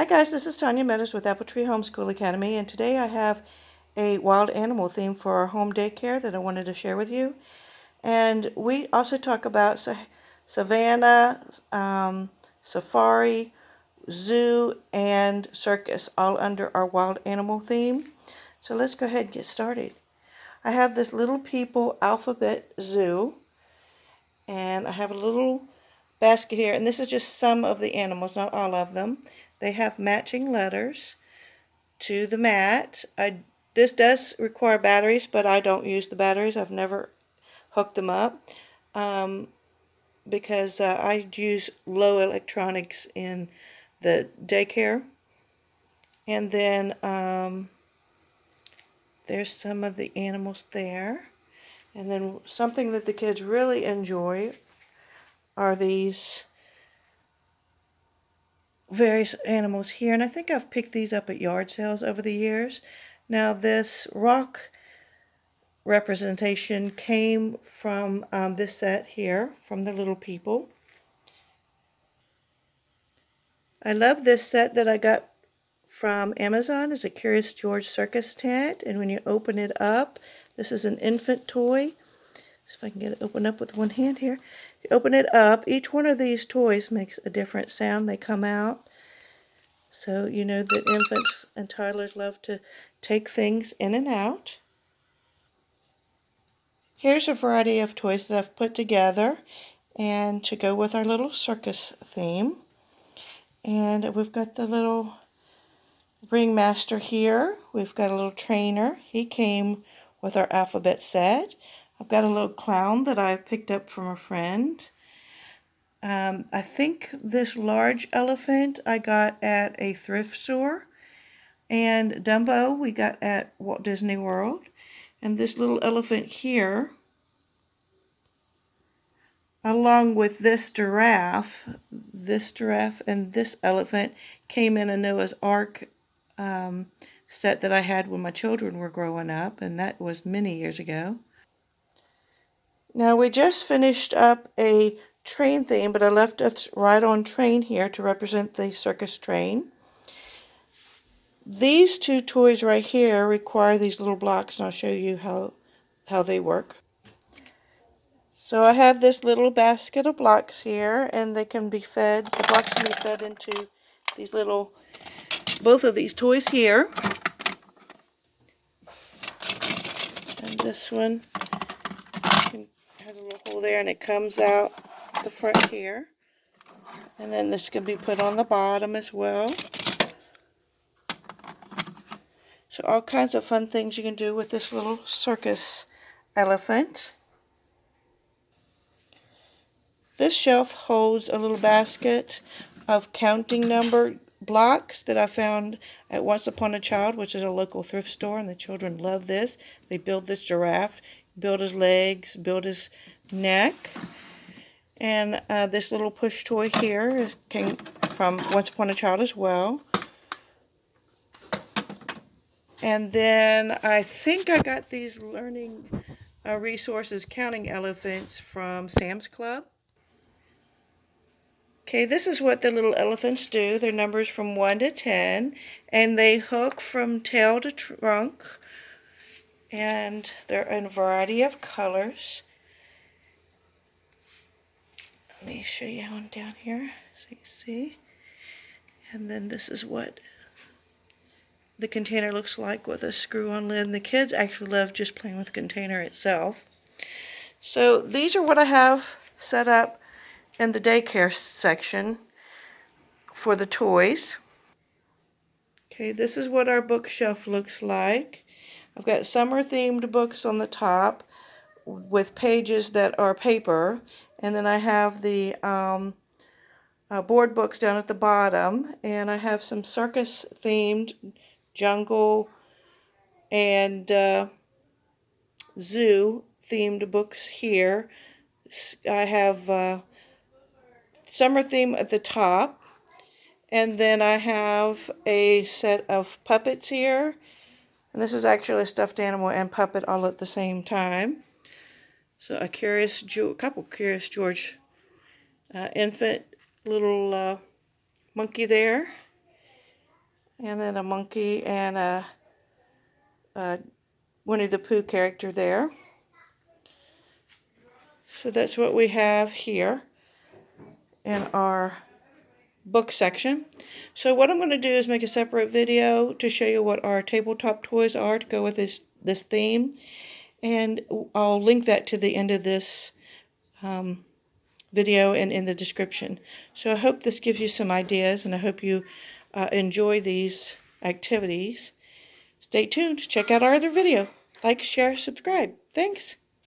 Hi guys, this is Tanya Meadows with Apple Tree Homeschool Academy, and today I have a wild animal theme for our home daycare that I wanted to share with you. And we also talk about Savanna, Safari, Zoo, and Circus, all under our wild animal theme. So let's go ahead and get started. I have this Little People Alphabet Zoo, and I have a little basket here, and this is just some of the animals, not all of them. They have matching letters to the mat. This does require batteries, but I don't use the batteries. I've never hooked them up um, because I use low electronics in the daycare. And then there's some of the animals there. And then something that the kids really enjoy are these various animals here. And I think I've picked these up at yard sales over the years. Now this rock representation came from this set here from the Little People. I love this set that I got from Amazon. It's a Curious George Circus tent, and when you open it up, this is an infant toy. See if I can get it open up with one hand here. You open it up, each one of these toys makes a different sound. They come out. So you know that infants and toddlers love to take things in and out. Here's a variety of toys that I've put together and to go with our little circus theme. And we've got the little ringmaster here. We've got a little trainer. He came with our alphabet set. I've got a little clown that I picked up from a friend. I think this large elephant I got at a thrift store. And Dumbo we got at Walt Disney World. And this little elephant here, along with this giraffe and this elephant, came in a Noah's Ark set that I had when my children were growing up, and that was many years ago. Now we just finished up a train theme, but I left us right on train here to represent the circus train. These two toys right here require these little blocks, and I'll show you how they work. So I have this little basket of blocks here, and they can be fed, the blocks can be fed into these little, both of these toys here. And this one has a little hole there, and it comes out the front here. And then this can be put on the bottom as well. So all kinds of fun things you can do with this little circus elephant. This shelf holds a little basket of counting number blocks that I found at Once Upon a Child, which is a local thrift store, and the children love this. They build this giraffe, build his legs, build his neck. And this little push toy here came from Once Upon a Child as well. And then I think I got these learning resources counting elephants from Sam's Club. Okay, this is what the little elephants do. Their numbers from 1 to 10, and they hook from tail to trunk, and they're in a variety of colors. Let me show you one down here so you can see. And then this is what the container looks like with a screw-on lid. And the kids actually love just playing with the container itself. So these are what I have set up in the daycare section for the toys. Okay, this is what our bookshelf looks like. I've got summer themed books on the top with pages that are paper, and then I have the board books down at the bottom, and I have some circus themed jungle and zoo themed books here. I have summer theme at the top, and then I have a set of puppets here, and this is actually a stuffed animal and puppet all at the same time. So a couple Curious George infant little monkey there. And then a monkey and a Winnie the Pooh character there. So that's what we have here in our book section. So what I'm going to do is make a separate video to show you what our tabletop toys are to go with this theme. And I'll link that to the end of this video and in the description. So I hope this gives you some ideas, and I hope you enjoy these activities. Stay tuned. Check out our other video. Like, share, subscribe. Thanks.